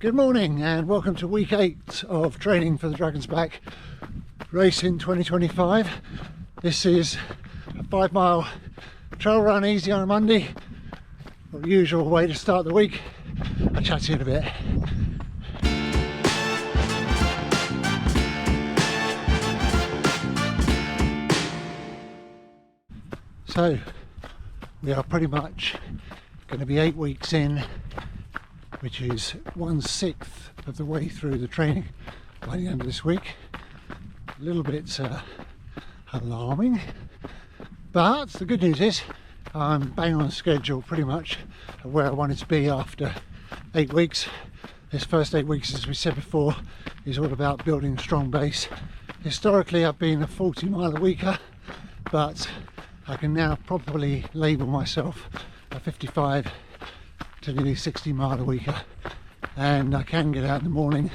Good morning and welcome to week 8 of training for the Dragon's Back race in 2025. This is a 5-mile trail run, easy on a Monday. The usual way to start the week. I'll chat to you in a bit. So we are pretty much going to be 8 weeks in, which is 1/6 of the way through the training by the end of this week. A little bit alarming, but the good news is I'm bang on schedule, pretty much where I wanted to be after 8 weeks. This first 8 weeks, as we said before, is all about building a strong base. Historically I've been a 40-mile-a-weeker, but I can now properly label myself a 55 to nearly 60-mile-a-weeker, and I can get out in the morning,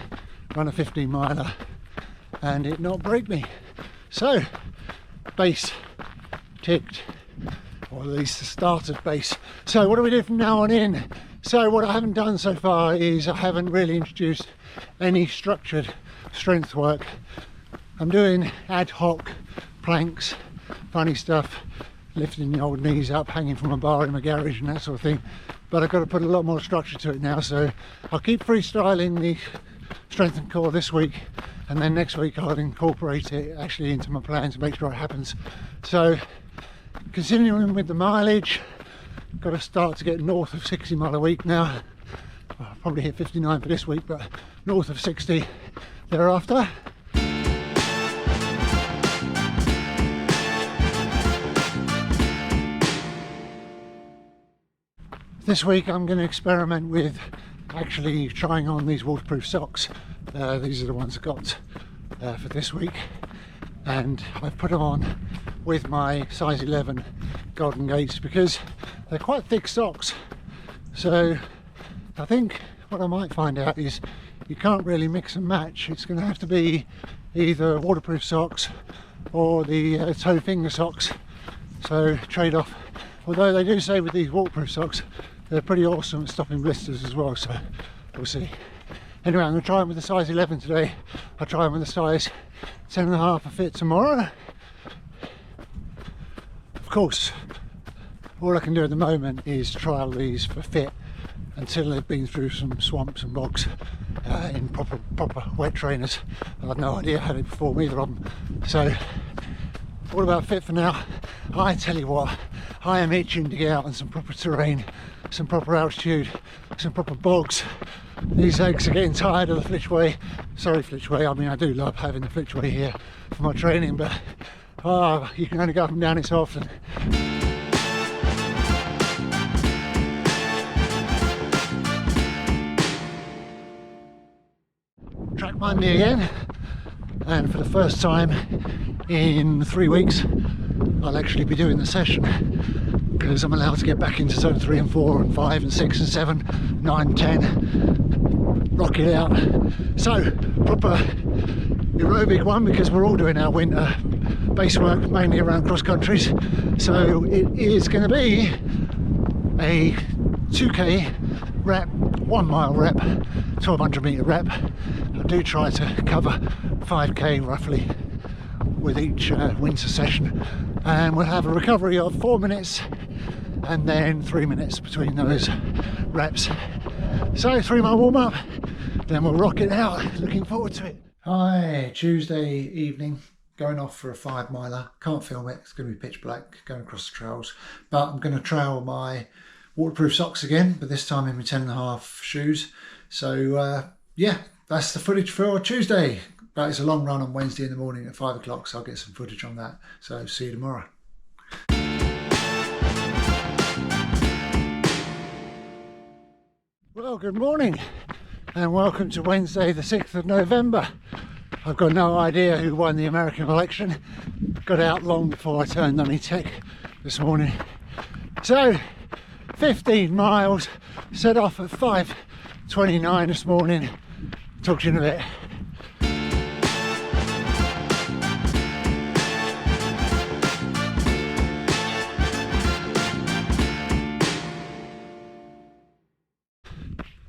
run a 15-miler and it not break me. So base ticked, or at least the started base. So what do we do from now on in? So what I haven't done so far is I haven't really introduced any structured strength work. I'm doing ad hoc planks, funny stuff, lifting the old knees up, hanging from a bar in my garage and that sort of thing, but I've got to put a lot more structure to it now. So I'll keep freestyling the strength and core this week, and then next week I'll incorporate it actually into my plan to make sure it happens. So continuing with the mileage, got to start to get north of 60 mile a week now. I'll probably hit 59 for this week, but north of 60 thereafter. This week I'm going to experiment with actually trying on these waterproof socks. These are the ones I got for this week, and I've put them on with my size 11 Golden Gates because they're quite thick socks. So I think what I might find out is you can't really mix and match. It's going to have to be either waterproof socks or the toe finger socks. So trade off. Although they do say with these waterproof socks they're pretty awesome at stopping blisters as well, so we'll see. Anyway, I'm going to try them with the size 11 today. I'll try them with the size 10.5 a fit tomorrow. Of course, all I can do at the moment is trial these for fit until they've been through some swamps and bogs in proper wet trainers. I've no idea how they perform, either of them. So all about fit for now. I tell you what, I am itching to get out on some proper terrain, some proper altitude, some proper bogs. These legs are getting tired of the flitchway. Sorry flitchway, I mean I do love having the flitchway here for my training, but you can only go up and down it so often. Track Monday again, and for the first time in 3 weeks I'll actually be doing the session, because I'm allowed to get back into zone 3 and 4 and 5 and 6 and 7, 9, 10, rock it out. So proper aerobic one, because we're all doing our winter base work mainly around cross countries. So it is going to be a 2k rep, 1 mile rep, 1200 meter rep. I do try to cover 5k roughly with each winter session, and we'll have a recovery of 4 minutes and then 3 minutes between those reps. So 3 mile warm up, then we'll rock it out. Looking forward to it. Hi, Tuesday evening, going off for a 5 miler. Can't film it, it's going to be pitch black going across the trails, but I'm going to trail my waterproof socks again, but this time in my 10.5 shoes. So yeah, that's the footage for Tuesday. But it's a long run on Wednesday in the morning at 5 o'clock, so I'll get some footage on that. So see you tomorrow. Well, good morning and welcome to Wednesday the 6th of November. I've got no idea who won the American election. Got out long before I turned on tech this morning. So 15 miles, set off at 5:29 this morning. Talk to you in a bit.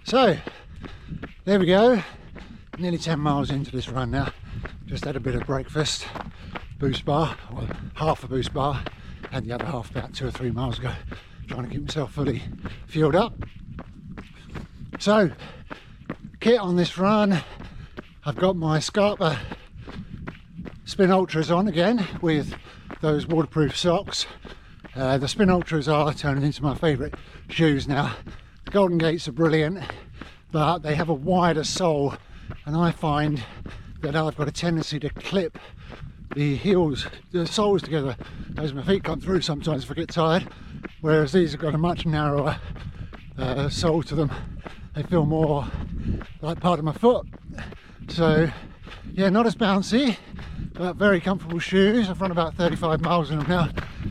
So there we go, nearly 10 miles into this run now. Just had a bit of breakfast, boost bar, or half a boost bar, and the other half about 2 or 3 miles ago, trying to keep myself fully fueled up. So, kit on this run, I've got my Scarpa Spin Ultras on again with those waterproof socks. The Spin Ultras are turning into my favourite shoes now. The Golden Gates are brilliant, but they have a wider sole, and I find that I've got a tendency to clip the heels, the soles together as my feet come through sometimes if I get tired, whereas these have got a much narrower sole to them. They feel more like part of my foot. So yeah, not as bouncy, but very comfortable shoes. I've run about 35 miles in them now,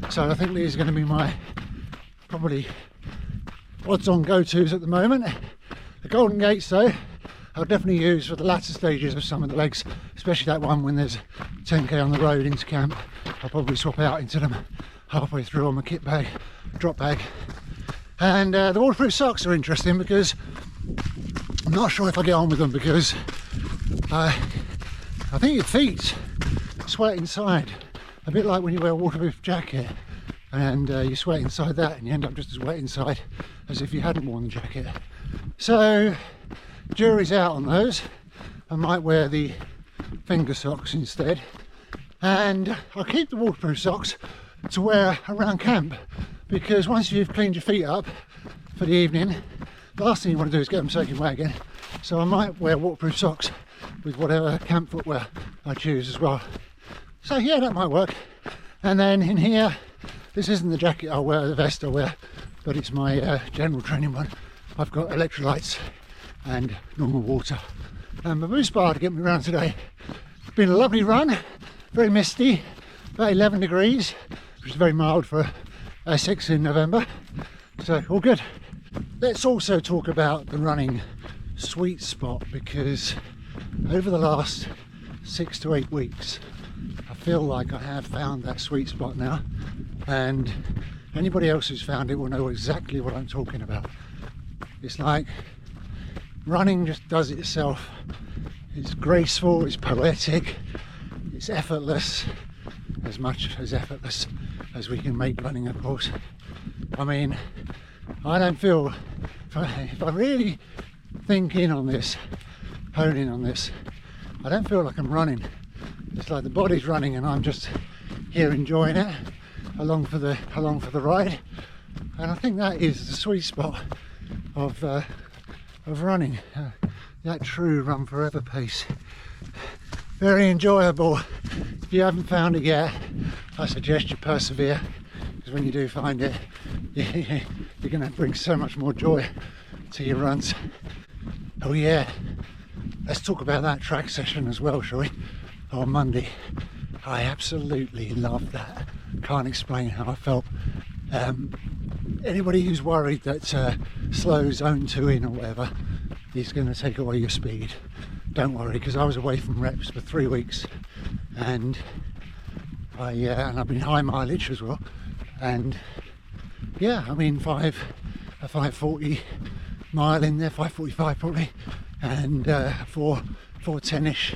so I think these are going to be my probably odds-on go-tos at the moment. The Golden Gates though, I'll definitely use for the latter stages of some of the legs, especially that one when there's 10k on the road into camp. I'll probably swap out into them halfway through on my kit bag, drop bag. And the waterproof socks are interesting because I'm not sure if I get on with them, because I think your feet sweat inside, a bit like when you wear a waterproof jacket and you sweat inside that and you end up just as wet inside as if you hadn't worn the jacket. So jury's out on those. I might wear the finger socks instead, and I'll keep the waterproof socks to wear around camp, because once you've cleaned your feet up for the evening, the last thing you want to do is get them soaking wet again. So I might wear waterproof socks with whatever camp footwear I choose as well. So yeah, that might work. And then in here, this isn't the jacket I'll wear, the vest I'll wear, but it's my general training one. I've got electrolytes and normal water and my boost bar to get me around today. It's been a lovely run, very misty, about 11 degrees, which is very mild for Essex in November, so all good. Let's also talk about the running sweet spot, because over the last 6 to 8 weeks I feel like I have found that sweet spot now, and anybody else who's found it will know exactly what I'm talking about. It's like running just does it itself. It's graceful, it's poetic, it's effortless, as much as effortless as we can make running, of course. I mean, I don't feel, if I really think in on this, hone in on this, I don't feel like I'm running. It's like the body's running and I'm just here enjoying it, along for the ride. And I think that is the sweet spot of running, that true run forever pace. Very enjoyable. If you haven't found it yet, I suggest you persevere, because when you do find it, you're going to bring so much more joy to your runs. Oh yeah, let's talk about that track session as well, shall we? On Monday. I absolutely loved that. Can't explain how I felt. Anybody who's worried that slow zone 2 in or whatever is going to take away your speed, don't worry, because I was away from reps for 3 weeks, and I've been high mileage as well, and yeah, I mean a 540 mile in there, 545 probably, and 410ish,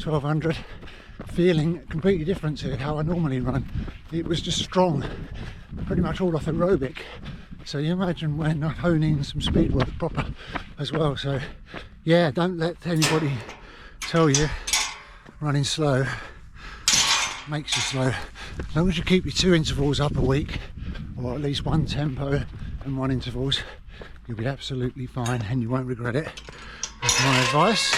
1200, feeling completely different to how I normally run. It was just strong, pretty much all off aerobic. So you imagine when I hone in some speed work proper as well. So yeah, don't let anybody tell you running slow makes you slow. As long as you keep your 2 intervals up a week, or at least 1 tempo and 1 intervals, you'll be absolutely fine and you won't regret it. That's my advice.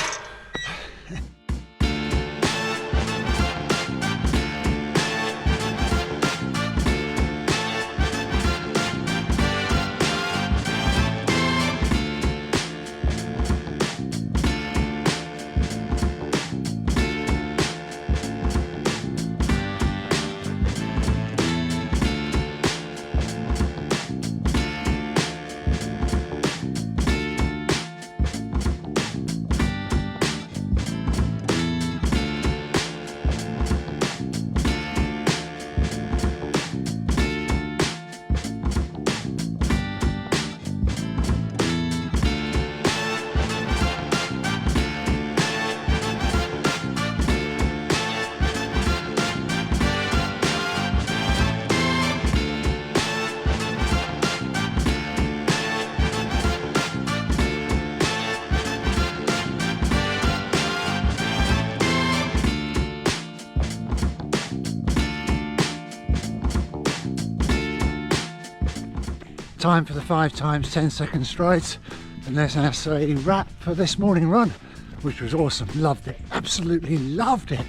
time for the 5 times 10 second strides, and let's now say wrap for this morning run, which was awesome. Loved it, absolutely loved it.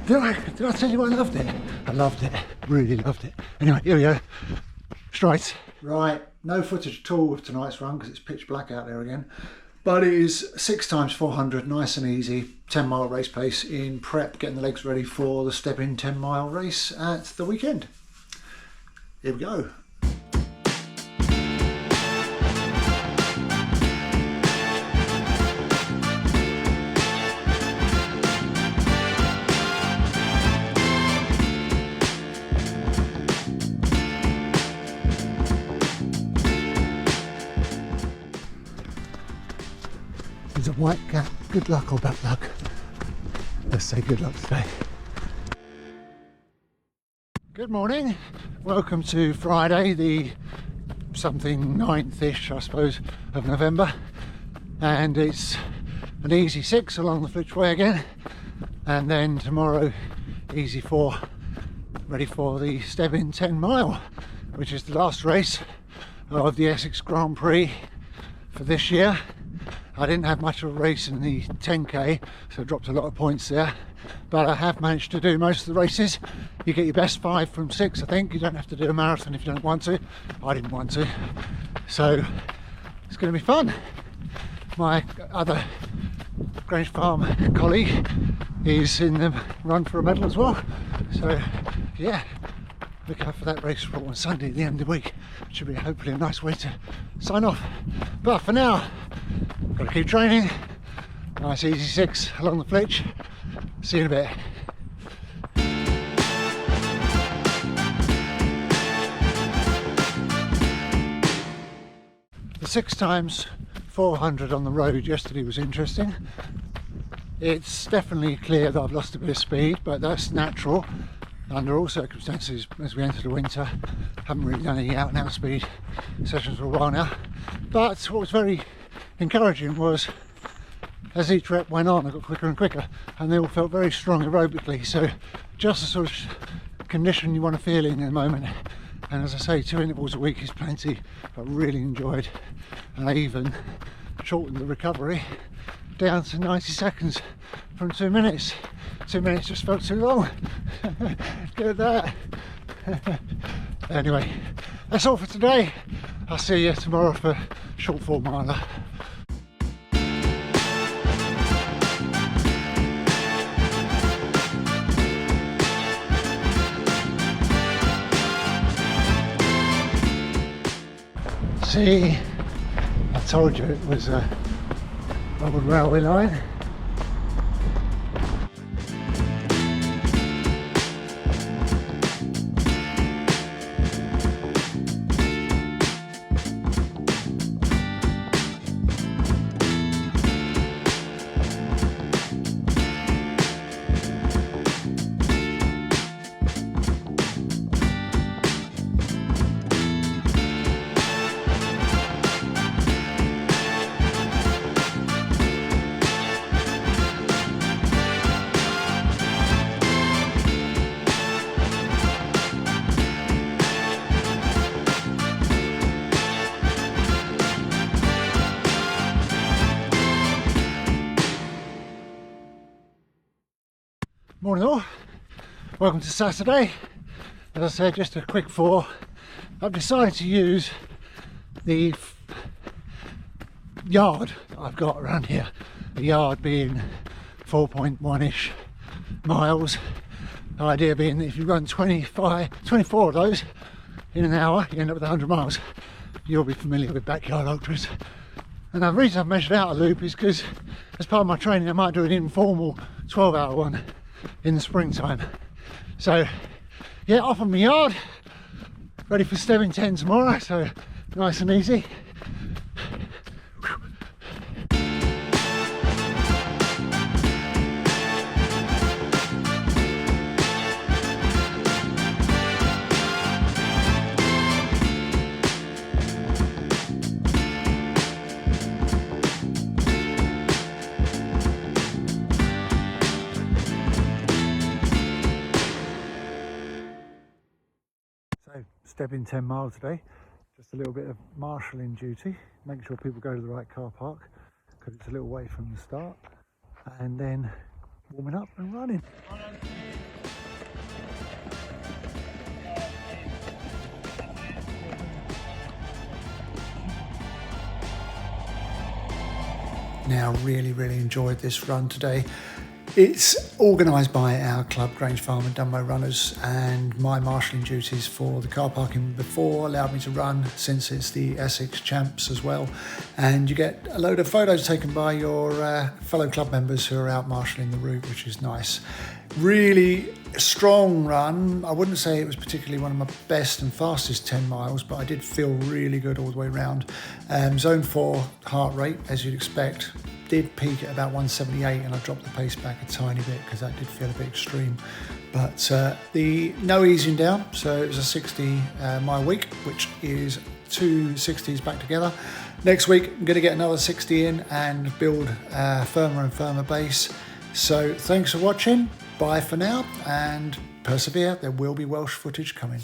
Did I tell you I loved it? I loved it, really loved it. Anyway, here we go, strides. Right, no footage at all of tonight's run because it's pitch black out there again, but it is 6 times 400, nice and easy, 10-mile race pace in prep, getting the legs ready for the Stebbing 10-mile race at the weekend. Here we go. It's a white cap. Good luck or bad luck? Let's say good luck today. Good morning. Welcome to Friday, the something 9th-ish, I suppose, of November. And it's an easy 6 along the Flitchway again. And then tomorrow, easy 4, ready for the Stebbing 10 mile, which is the last race of the Essex Grand Prix for this year. I didn't have much of a race in the 10k, so I dropped a lot of points there, but I have managed to do most of the races. You get your best 5 from 6, I think. You don't have to do a marathon if you don't want to. I didn't want to, so it's going to be fun. My other Grange Farm colleague is in the run for a medal as well, so yeah, look out for that race report on Sunday at the end of the week. It should be hopefully a nice way to sign off, but for now, got to keep training. Nice easy 6 along the Flitch. See you in a bit. The 6 times 400 on the road yesterday was interesting. It's definitely clear that I've lost a bit of speed, but that's natural under all circumstances as we enter the winter. Haven't really done any out and out speed sessions for a while now, but what was very encouraging was as each rep went on I got quicker and quicker, and they all felt very strong aerobically, so just the sort of condition you want to feel in a moment. And as I say, 2 intervals a week is plenty, but really enjoyed, and I even shortened the recovery down to 90 seconds from 2 minutes. 2 minutes just felt too long. Get that. Anyway, that's all for today. I'll see you tomorrow for short 4 miler. See, I told you it was a old railway line. Morning all, welcome to Saturday. As I said, just a quick 4. I've decided to use the yard I've got around here, the yard being 4.1-ish miles. The idea being that if you run 24 of those in an hour, you end up with 100 miles. You'll be familiar with backyard ultras. And the reason I've measured out a loop is because as part of my training I might do an informal 12-hour one in the springtime. So yeah, off on my yard, ready for Stebbing 10 tomorrow, so nice and easy. Stebbing 10 miles today, Just a little bit of marshalling duty, make sure people go to the right car park because it's a little way from the start, and then warming up and running. Now, really enjoyed this run today. It's organised by our club, Grange Farm and Dunmow Runners, and my marshalling duties for the car parking before allowed me to run, since it's the Essex Champs as well. And you get a load of photos taken by your fellow club members who are out marshalling the route, which is nice. Really strong run. I wouldn't say it was particularly one of my best and fastest 10 miles, but I did feel really good all the way around. Zone 4 heart rate, as you'd expect, did peak at about 178, and I dropped the pace back a tiny bit because that did feel a bit extreme. But no easing down, so it was a 60 mile week, which is 2 60s back together. Next week I'm going to get another 60 in and build a firmer and firmer base. So thanks for watching, bye for now, and persevere, there will be Welsh footage coming.